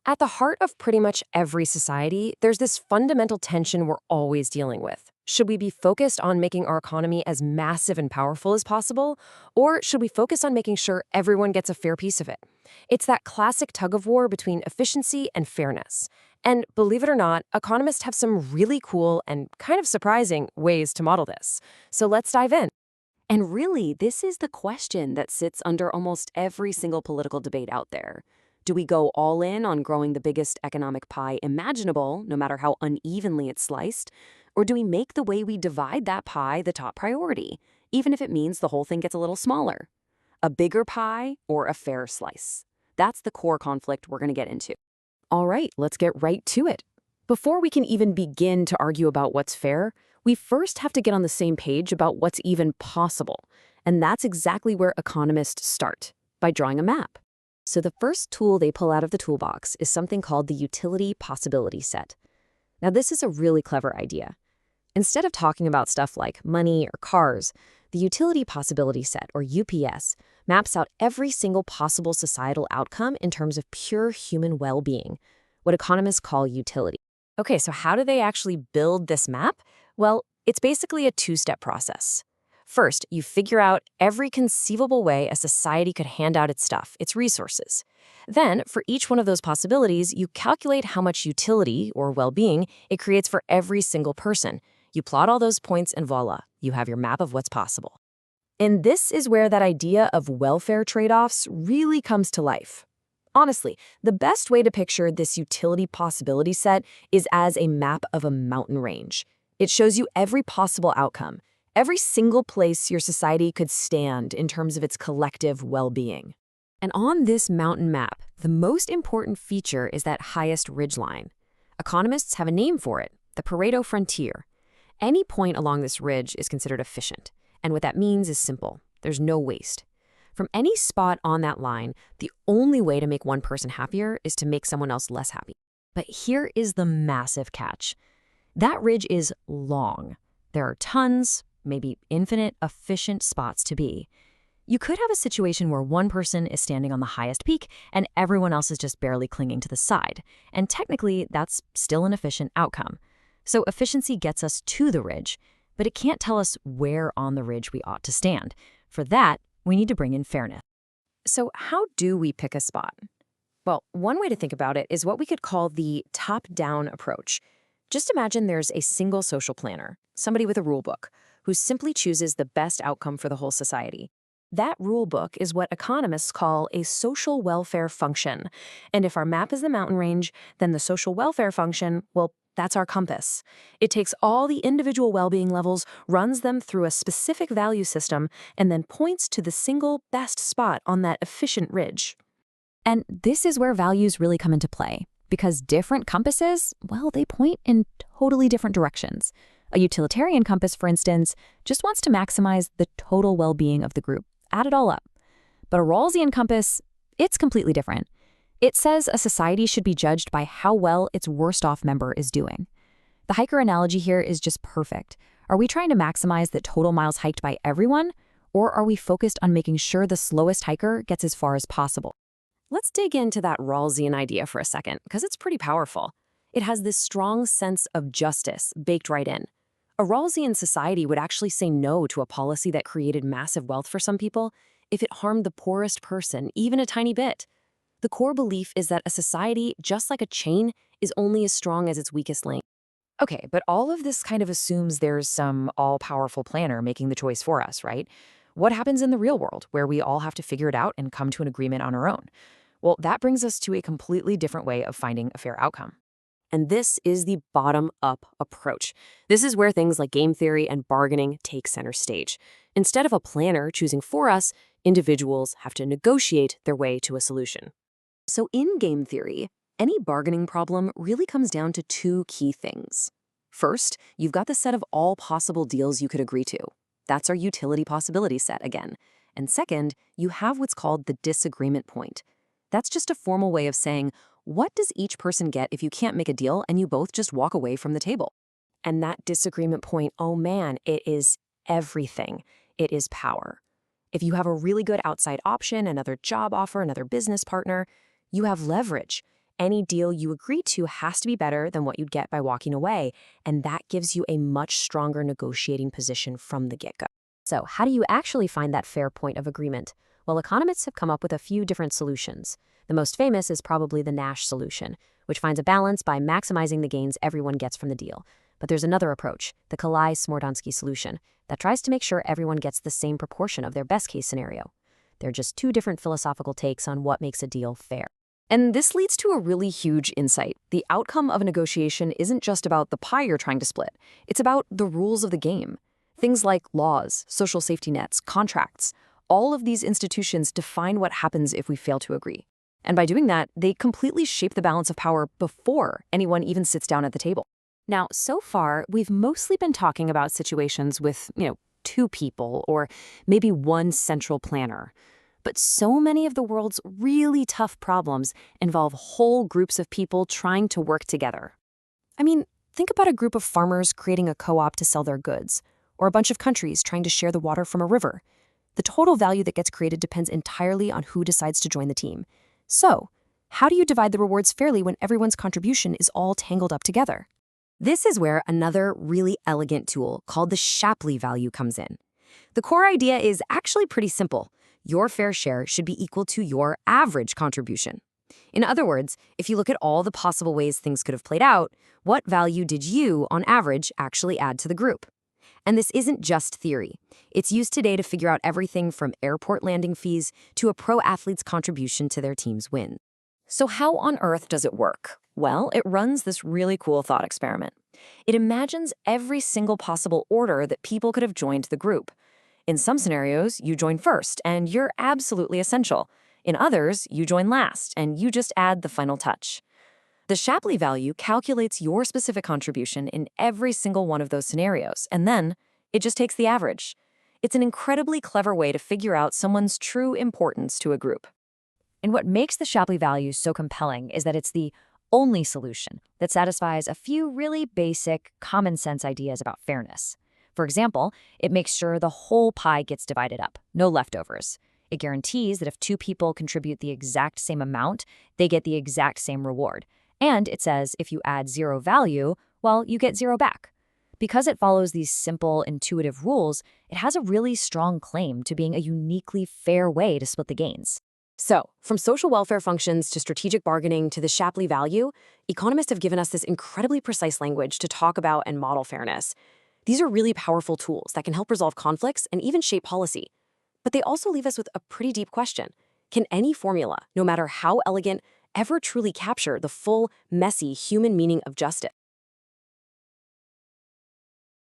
At the heart of pretty much every society, there's this fundamental tension we're always dealing with. Should we be focused on making our economy as massive and powerful as possible, or should we focus on making sure everyone gets a fair piece of it? It's that classic tug of war between efficiency and fairness. And believe it or not, economists have some really cool and kind of surprising ways to model this. So let's dive in. And really, this is the question that sits under almost every single political debate out there. Do we go all in on growing the biggest economic pie imaginable, no matter how unevenly it's sliced? Or do we make the way we divide that pie the top priority, even if it means the whole thing gets a little smaller? A bigger pie or a fair slice? That's the core conflict we're going to get into. All right, let's get right to it. Before we can even begin to argue about what's fair, we first have to get on the same page about what's even possible. And that's exactly where economists start, by drawing a map. So the first tool they pull out of the toolbox is something called the utility possibility set. Now, this is a really clever idea. Instead of talking about stuff like money or cars, the utility possibility set, or UPS, maps out every single possible societal outcome in terms of pure human well-being, what economists call utility. Okay, so how do they actually build this map? Well, it's basically a two-step process. First, you figure out every conceivable way a society could hand out its stuff, its resources. Then, for each one of those possibilities, you calculate how much utility, or well-being, it creates for every single person. You plot all those points and voila, you have your map of what's possible. And this is where that idea of welfare trade-offs really comes to life. Honestly, the best way to picture this utility possibility set is as a map of a mountain range. It shows you every possible outcome, every single place your society could stand in terms of its collective well-being. And on this mountain map, the most important feature is that highest ridgeline. Economists have a name for it, the Pareto frontier. Any point along this ridge is considered efficient, and what that means is simple. There's no waste. From any spot on that line, the only way to make one person happier is to make someone else less happy. But here is the massive catch. That ridge is long. There are tons, maybe infinite, efficient spots to be. You could have a situation where one person is standing on the highest peak and everyone else is just barely clinging to the side. And technically, that's still an efficient outcome. So efficiency gets us to the ridge, but it can't tell us where on the ridge we ought to stand. For that, we need to bring in fairness. So how do we pick a spot? Well, one way to think about it is what we could call the top-down approach. Just imagine there's a single social planner, somebody with a rule book, who simply chooses the best outcome for the whole society. That rule book is what economists call a social welfare function. And if our map is the mountain range, then the social welfare function, well, that's our compass. It takes all the individual well-being levels, runs them through a specific value system, and then points to the single best spot on that efficient ridge. And this is where values really come into play, because different compasses, well, they point in totally different directions. A utilitarian compass, for instance, just wants to maximize the total well-being of the group, add it all up. But a Rawlsian compass, it's completely different. It says a society should be judged by how well its worst-off member is doing. The hiker analogy here is just perfect. Are we trying to maximize the total miles hiked by everyone, or are we focused on making sure the slowest hiker gets as far as possible? Let's dig into that Rawlsian idea for a second, because it's pretty powerful. It has this strong sense of justice baked right in. A Rawlsian society would actually say no to a policy that created massive wealth for some people if it harmed the poorest person even a tiny bit. The core belief is that a society, just like a chain, is only as strong as its weakest link. Okay, but all of this kind of assumes there's some all-powerful planner making the choice for us, right? What happens in the real world, where we all have to figure it out and come to an agreement on our own? Well, that brings us to a completely different way of finding a fair outcome. And this is the bottom-up approach. This is where things like game theory and bargaining take center stage. Instead of a planner choosing for us, individuals have to negotiate their way to a solution. So in game theory, any bargaining problem really comes down to two key things. First, you've got the set of all possible deals you could agree to. That's our utility possibility set again. And second, you have what's called the disagreement point. That's just a formal way of saying, what does each person get if you can't make a deal and you both just walk away from the table? And that disagreement point, oh man, it is everything. It is power. If you have a really good outside option, another job offer, another business partner, you have leverage. any deal you agree to has to be better than what you'd get by walking away, and that gives you a much stronger negotiating position from the get-go. So, how do you actually find that fair point of agreement? Well, economists have come up with a few different solutions. The most famous is probably the Nash solution, which finds a balance by maximizing the gains everyone gets from the deal. But there's another approach, the Kalai-Smordansky solution, that tries to make sure everyone gets the same proportion of their best-case scenario. They're just two different philosophical takes on what makes a deal fair. And this leads to a really huge insight. The outcome of a negotiation isn't just about the pie you're trying to split. It's about the rules of the game. Things like laws, social safety nets, contracts. All of these institutions define what happens if we fail to agree. And by doing that, they completely shape the balance of power before anyone even sits down at the table. Now, so far, we've mostly been talking about situations with, two people or maybe one central planner. But so many of the world's really tough problems involve whole groups of people trying to work together. I mean, think about a group of farmers creating a co-op to sell their goods, or a bunch of countries trying to share the water from a river. The total value that gets created depends entirely on who decides to join the team. So, how do you divide the rewards fairly when everyone's contribution is all tangled up together? This is where another really elegant tool called the Shapley value comes in. The core idea is actually pretty simple. Your fair share should be equal to your average contribution. In other words, if you look at all the possible ways things could have played out, what value did you, on average, actually add to the group? And this isn't just theory. It's used today to figure out everything from airport landing fees to a pro athlete's contribution to their team's win. So how on earth does it work? Well, it runs this really cool thought experiment. It imagines every single possible order that people could have joined the group. In some scenarios, you join first, and you're absolutely essential. In others, you join last, and you just add the final touch. The Shapley value calculates your specific contribution in every single one of those scenarios, and then it just takes the average. It's an incredibly clever way to figure out someone's true importance to a group. And what makes the Shapley value so compelling is that it's the only solution that satisfies a few really basic, common-sense ideas about fairness. For example, it makes sure the whole pie gets divided up, no leftovers. It guarantees that if two people contribute the exact same amount, they get the exact same reward. And it says if you add zero value, well, you get zero back. Because it follows these simple, intuitive rules, it has a really strong claim to being a uniquely fair way to split the gains. So, from social welfare functions to strategic bargaining to the Shapley value, economists have given us this incredibly precise language to talk about and model fairness. These are really powerful tools that can help resolve conflicts and even shape policy. But they also leave us with a pretty deep question. Can any formula, no matter how elegant, ever truly capture the full, messy human meaning of justice?